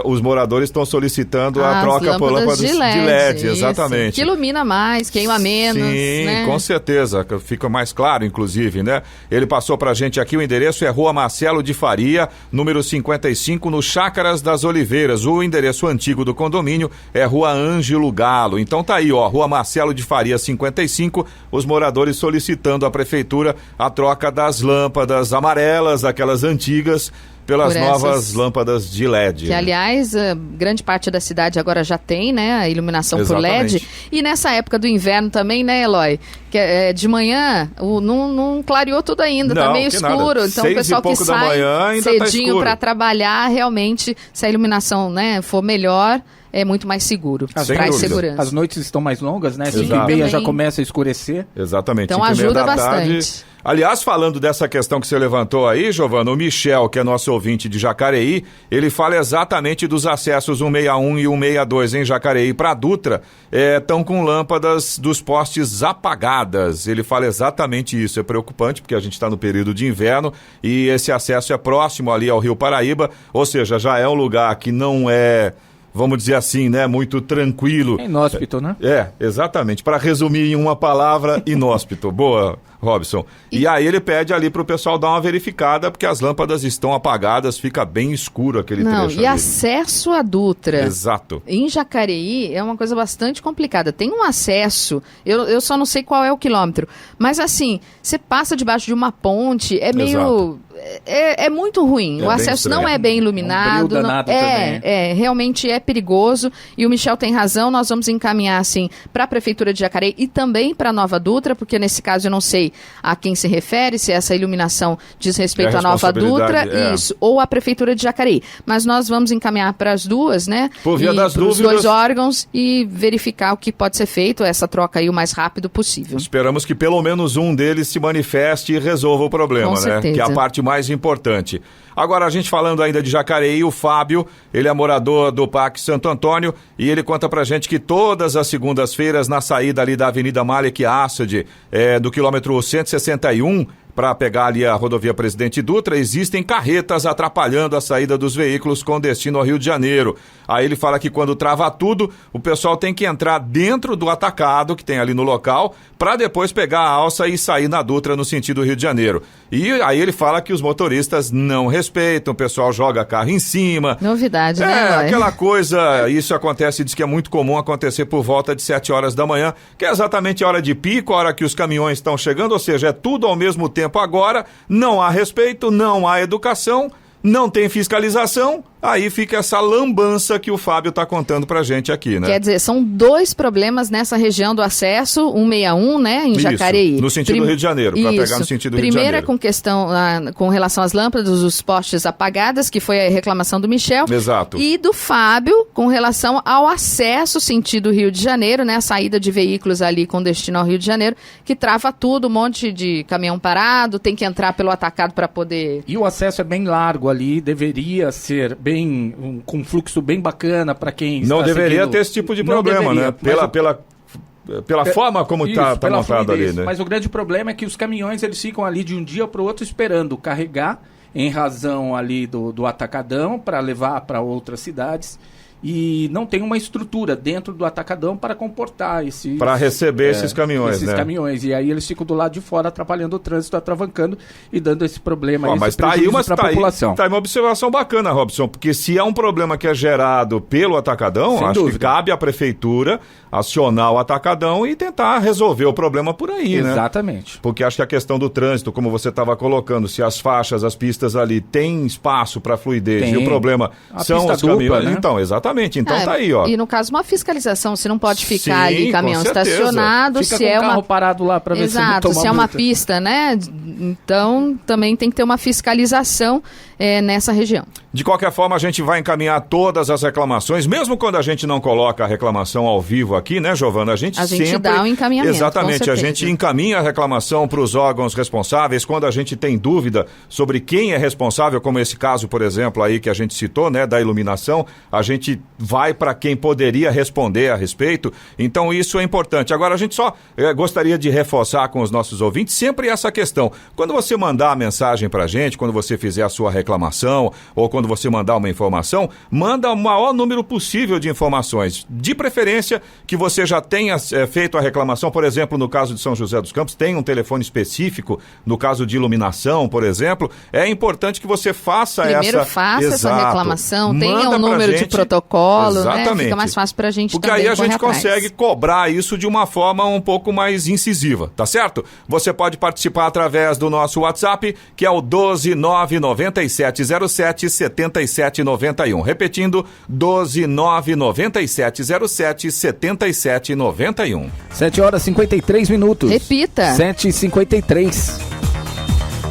os moradores estão solicitando a troca por lâmpadas de LED, exatamente. Que ilumina mais, queima menos. Sim, né? Com certeza. Fica mais claro, inclusive, né? Ele passou pra gente aqui, o endereço é Rua Marcelo de Faria, número 55, no Chácaras das Oliveiras. O endereço antigo do condomínio é Rua Ângelo Galo. Então tá aí, ó, Rua Marcelo de Faria 55, os moradores solicitando à prefeitura a troca das lâmpadas amarelas, aquelas antigas, pelas novas lâmpadas de LED. Que, aliás, grande parte da cidade agora já tem, né, a iluminação por LED. E nessa época do inverno também, né, Eloy? Que de manhã não clareou tudo ainda, tá meio escuro. Nada. Então o pessoal que sai cedinho para trabalhar, realmente, se a iluminação, né, for melhor, é muito mais seguro, traz segurança. As noites estão mais longas, né? 5h30 já começa a escurecer. Exatamente. Então ajuda bastante. Aliás, falando dessa questão que você levantou aí, Giovana, o Michel, que é nosso ouvinte de Jacareí, ele fala exatamente dos acessos 161 e 162 em Jacareí para Dutra, estão com lâmpadas dos postes apagadas. Ele fala exatamente isso. É preocupante porque a gente está no período de inverno e esse acesso é próximo ali ao Rio Paraíba, ou seja, já é um lugar que não é, vamos dizer assim, né, muito tranquilo. É inóspito, né? Exatamente. Para resumir em uma palavra, inóspito. Boa, Robson. E aí ele pede ali pro pessoal dar uma verificada, porque as lâmpadas estão apagadas, fica bem escuro aquele trecho ali. E acesso à Dutra. Exato. Em Jacareí é uma coisa bastante complicada. Tem um acesso, eu só não sei qual é o quilômetro, mas assim, você passa debaixo de uma ponte, é meio... É muito ruim, o acesso não é bem iluminado, realmente é perigoso, e o Michel tem razão, nós vamos encaminhar assim para a Prefeitura de Jacareí e também para Nova Dutra, porque nesse caso eu não sei a quem se refere, se essa iluminação diz respeito à Nova Dutra, isso, ou à Prefeitura de Jacareí, mas nós vamos encaminhar para as duas, né, por via das dúvidas, os dois órgãos e verificar o que pode ser feito, essa troca aí o mais rápido possível. Esperamos que pelo menos um deles se manifeste e resolva o problema, com certeza, que é a parte mais importante. Agora, a gente falando ainda de Jacareí, o Fábio, ele é morador do Parque Santo Antônio e ele conta pra gente que todas as segundas-feiras, na saída ali da Avenida Malik Assad, do quilômetro 161, para pegar ali a rodovia Presidente Dutra, existem carretas atrapalhando a saída dos veículos com destino ao Rio de Janeiro. Aí ele fala que quando trava tudo, o pessoal tem que entrar dentro do atacado que tem ali no local, para depois pegar a alça e sair na Dutra no sentido Rio de Janeiro. E aí ele fala que os motoristas não respeitam, o pessoal joga carro em cima. Novidade, né? Aquela coisa, isso acontece, diz que é muito comum acontecer por volta de 7 horas da manhã, que é exatamente a hora de pico, a hora que os caminhões estão chegando, ou seja, é tudo ao mesmo tempo agora, não há respeito, não há educação, não tem fiscalização, aí fica essa lambança que o Fábio está contando pra gente aqui, né? Quer dizer, são dois problemas nessa região do acesso, 161, né, em Jacareí. No sentido Rio de Janeiro, para pegar no sentido Rio de Janeiro. Primeiro é com questão, com relação às lâmpadas, os postes apagadas, que foi a reclamação do Michel. Exato. E do Fábio, com relação ao acesso sentido Rio de Janeiro, né, a saída de veículos ali com destino ao Rio de Janeiro, que trava tudo, um monte de caminhão parado, tem que entrar pelo atacado para poder... E o acesso é bem largo ali, deveria ser com um fluxo bem bacana para quem está não deveria seguindo. Ter esse tipo de problema, né? Pela forma como está montado ali, né? Mas o grande problema é que os caminhões eles ficam ali de um dia para o outro esperando carregar em razão ali do atacadão para levar para outras cidades. E não tem uma estrutura dentro do atacadão para comportar esses... Para receber esses caminhões, esses caminhões. E aí eles ficam do lado de fora atrapalhando o trânsito, atravancando e dando esse problema, mas tá aí para a população. Tá aí uma observação bacana, Robson, porque se é um problema que é gerado pelo atacadão, sem acho dúvida, que cabe à prefeitura acionar o atacadão e tentar resolver o problema por aí, né? Exatamente. Porque acho que a questão do trânsito, como você estava colocando, se as faixas, as pistas ali têm espaço para fluidez e o problema são os caminhões, né? Então, exatamente. Exatamente, então tá aí, ó. E no caso, uma fiscalização, você não pode ficar Sim, ali caminhão com certeza. estacionado, Fica se com é o carro uma parado lá para ver se não toma se é uma multa. pista, né? Então também tem que ter uma fiscalização nessa região. De qualquer forma, a gente vai encaminhar todas as reclamações, mesmo quando a gente não coloca a reclamação ao vivo aqui, né, Giovana? A gente sempre dá o encaminhamento. Exatamente, a gente encaminha a reclamação para os órgãos responsáveis quando a gente tem dúvida sobre quem é responsável, como esse caso, por exemplo, aí que a gente citou, né, da iluminação, a gente vai para quem poderia responder a respeito. Então isso é importante. Agora a gente só gostaria de reforçar com os nossos ouvintes sempre essa questão. Quando você mandar a mensagem para a gente, quando você fizer a sua reclamação ou quando você mandar uma informação, manda o maior número possível de informações. De preferência que você já tenha feito a reclamação, por exemplo, no caso de São José dos Campos, tem um telefone específico, no caso de iluminação, por exemplo, é importante que você faça Primeiro faça essa reclamação, tenha um número de protocolo, exatamente, né? Fica mais fácil pra gente porque também aí a gente atrás. consegue cobrar isso de uma forma um pouco mais incisiva, tá certo? Você pode participar através do nosso WhatsApp, que é o 12997077791. Repetindo, 12997077791. 7h53. Repita. 7h53.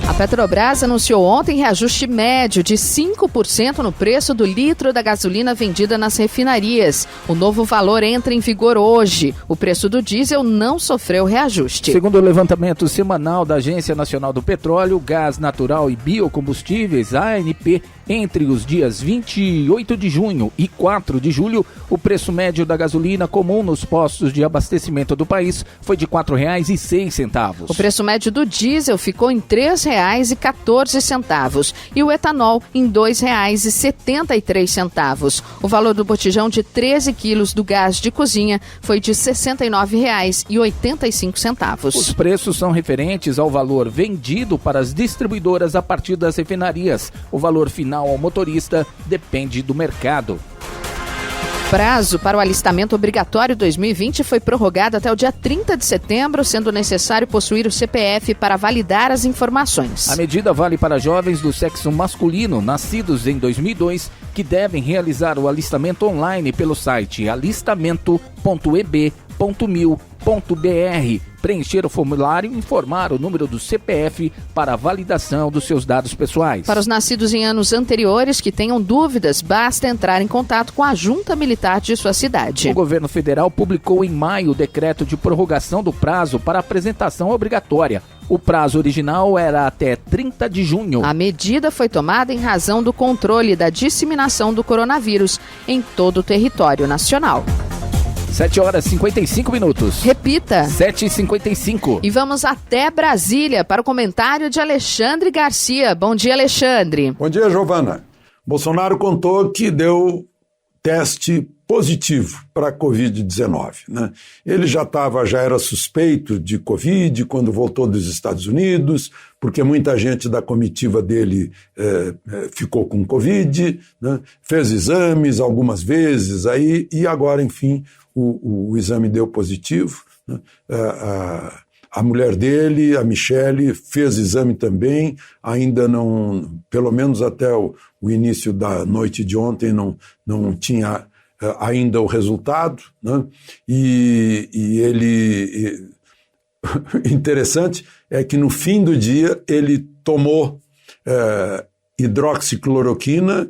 A Petrobras anunciou ontem reajuste médio de 5% no preço do litro da gasolina vendida nas refinarias. O novo valor entra em vigor hoje. O preço do diesel não sofreu reajuste. Segundo o levantamento semanal da Agência Nacional do Petróleo, Gás Natural e Biocombustíveis, ANP, entre os dias 28 de junho e 4 de julho, o preço médio da gasolina comum nos postos de abastecimento do país foi de R$ 4,06. O preço médio do diesel ficou em R$ 3,14 e o etanol em R$ 2,73. O valor do botijão de 13 quilos do gás de cozinha foi de R$ 69,85. Os preços são referentes ao valor vendido para as distribuidoras a partir das refinarias. O valor final ao motorista depende do mercado. Prazo para o alistamento obrigatório 2020 foi prorrogado até o dia 30 de setembro, sendo necessário possuir o CPF para validar as informações. A medida vale para jovens do sexo masculino, nascidos em 2002, que devem realizar o alistamento online pelo site alistamento.eb.mil.br, preencher o formulário e informar o número do CPF para a validação dos seus dados pessoais. Para os nascidos em anos anteriores que tenham dúvidas, basta entrar em contato com a junta militar de sua cidade. O governo federal publicou em maio o decreto de prorrogação do prazo para apresentação obrigatória. O prazo original era até 30 de junho. A medida foi tomada em razão do controle da disseminação do coronavírus em todo o território nacional. 7h55. Repita. 7h55. E vamos até Brasília para o comentário de Alexandre Garcia. Bom dia, Alexandre. Bom dia, Giovana. Bolsonaro contou que deu teste positivo para a Covid-19, né? Ele já era suspeito de Covid quando voltou dos Estados Unidos, porque muita gente da comitiva dele ficou com Covid, né? Fez exames algumas vezes aí, e agora, enfim, o exame deu positivo, né? A mulher dele, a Michele, fez exame também, ainda não, pelo menos até o início da noite de ontem, não tinha ainda o resultado, né? E ele... Interessante é que no fim do dia ele tomou hidroxicloroquina,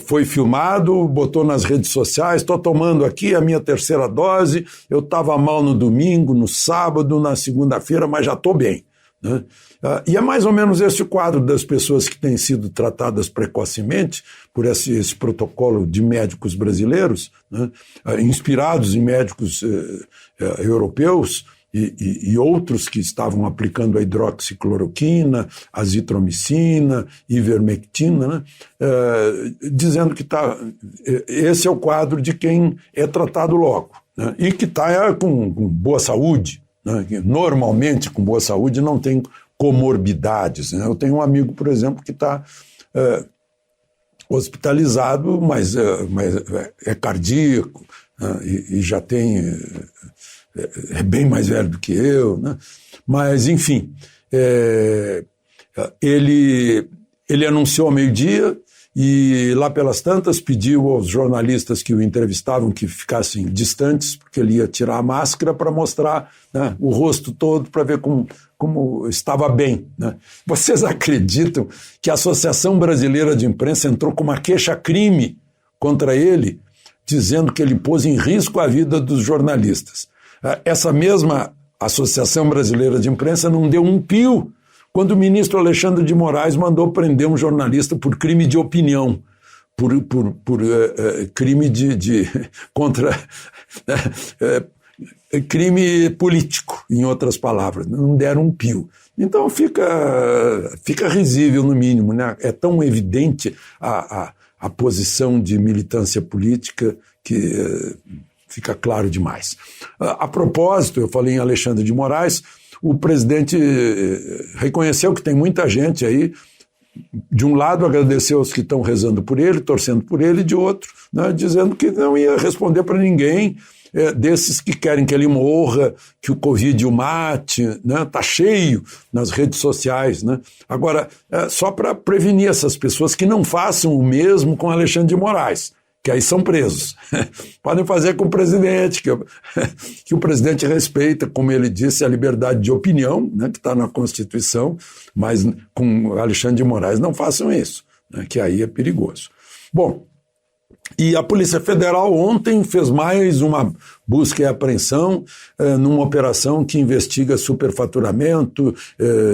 foi filmado, botou nas redes sociais, estou tomando aqui a minha terceira dose, eu estava mal no domingo, no sábado, na segunda-feira, mas já estou bem, né? E é mais ou menos esse o quadro das pessoas que têm sido tratadas precocemente por esse protocolo de médicos brasileiros, né? Inspirados em médicos europeus, e outros que estavam aplicando a hidroxicloroquina, azitromicina, ivermectina, né? Dizendo que esse é o quadro de quem é tratado logo, né? E que está com boa saúde, né? Normalmente com boa saúde não tem comorbidades, né? Eu tenho um amigo, por exemplo, que está hospitalizado, mas é cardíaco, né? E já tem... é bem mais velho do que eu, né? Mas, enfim, ele anunciou ao meio-dia e lá pelas tantas pediu aos jornalistas que o entrevistavam que ficassem distantes, porque ele ia tirar a máscara para mostrar, né, o rosto todo, para ver como estava bem, né? Vocês acreditam que a Associação Brasileira de Imprensa entrou com uma queixa-crime contra ele, dizendo que ele pôs em risco a vida dos jornalistas? Essa mesma Associação Brasileira de Imprensa não deu um pio quando o ministro Alexandre de Moraes mandou prender um jornalista por crime de opinião, por crime contra crime político, em outras palavras. Não deram um pio. Então fica risível, no mínimo, né? É tão evidente a posição de militância política que fica claro demais. A propósito, eu falei em Alexandre de Moraes, o presidente reconheceu que tem muita gente aí, de um lado agradeceu aos que estão rezando por ele, torcendo por ele, e de outro, né, dizendo que não ia responder para ninguém, desses que querem que ele morra, que o Covid o mate, né, tá cheio nas redes sociais, né? Agora, só para prevenir essas pessoas que não façam o mesmo com Alexandre de Moraes, que aí são presos. Podem fazer com o presidente, que o presidente respeita, como ele disse, a liberdade de opinião, né, que está na Constituição, mas com Alexandre de Moraes não façam isso, né, que aí é perigoso. Bom, e a Polícia Federal ontem fez mais uma busca e apreensão numa operação que investiga superfaturamento,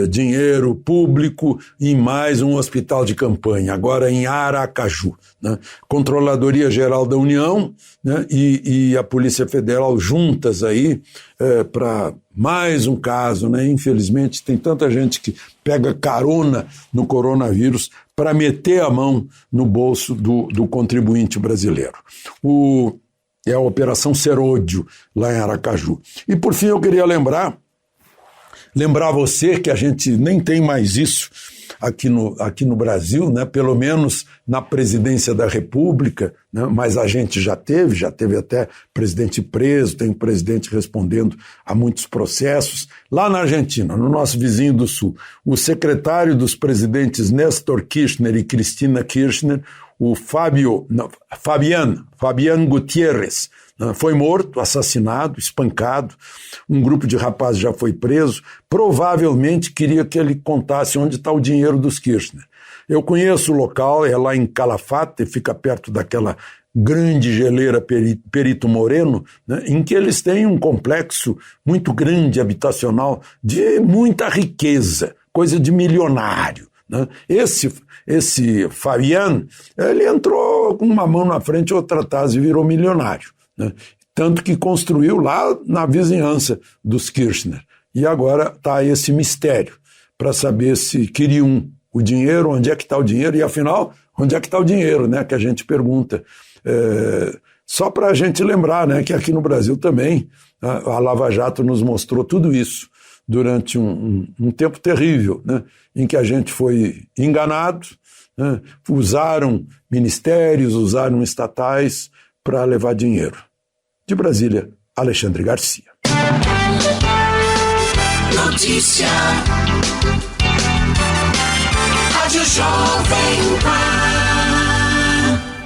dinheiro público em mais um hospital de campanha, agora em Aracaju, né? Controladoria Geral da União, né, e a Polícia Federal juntas aí para mais um caso, né? Infelizmente tem tanta gente que pega carona no coronavírus para meter a mão no bolso do contribuinte brasileiro. É a Operação Serôdio, lá em Aracaju. E, por fim, eu queria lembrar você que a gente nem tem mais isso aqui no Brasil, né? Pelo menos na presidência da República, né? Mas a gente já teve até presidente preso, tem presidente respondendo a muitos processos. Lá na Argentina, no nosso vizinho do Sul, o secretário dos presidentes Néstor Kirchner e Cristina Kirchner, o Fabián Gutiérrez, foi morto, assassinado, espancado. Um grupo de rapazes já foi preso. Provavelmente queria que ele contasse onde está o dinheiro dos Kirchner. Eu conheço o local, é lá em Calafate, fica perto daquela grande geleira Perito Moreno, né, em que eles têm um complexo muito grande habitacional de muita riqueza, coisa de milionário, né? Esse Fabián, ele entrou com uma mão na frente e outra atrás e virou milionário, né? Tanto que construiu lá na vizinhança dos Kirchner. E agora está esse mistério para saber se queriam o dinheiro, onde é que está o dinheiro, e afinal, onde é que está o dinheiro, né, que a gente pergunta. Só para a gente lembrar, né, que aqui no Brasil também a Lava Jato nos mostrou tudo isso durante um tempo terrível, né, em que a gente foi enganado, né, usaram ministérios, usaram estatais para levar dinheiro. De Brasília, Alexandre Garcia. Notícia. Rádio Jovem Pan.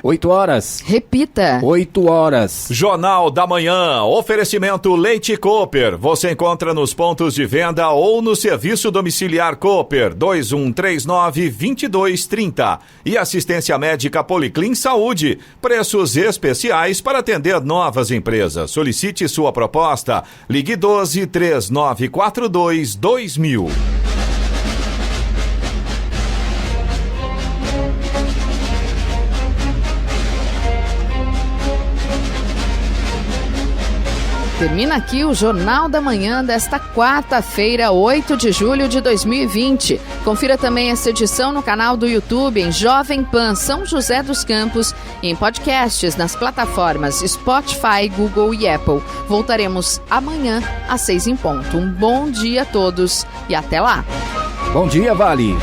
8 horas. Repita. 8 horas. Jornal da Manhã. Oferecimento Leite Cooper. Você encontra nos pontos de venda ou no serviço domiciliar Cooper 2139-2230. E assistência médica Policlin Saúde. Preços especiais para atender novas empresas. Solicite sua proposta. Ligue 12-3942-2000. Termina aqui o Jornal da Manhã desta quarta-feira, 8 de julho de 2020. Confira também essa edição no canal do YouTube em Jovem Pan São José dos Campos e em podcasts nas plataformas Spotify, Google e Apple. Voltaremos amanhã às 6 em ponto. Um bom dia a todos e até lá. Bom dia, Vale.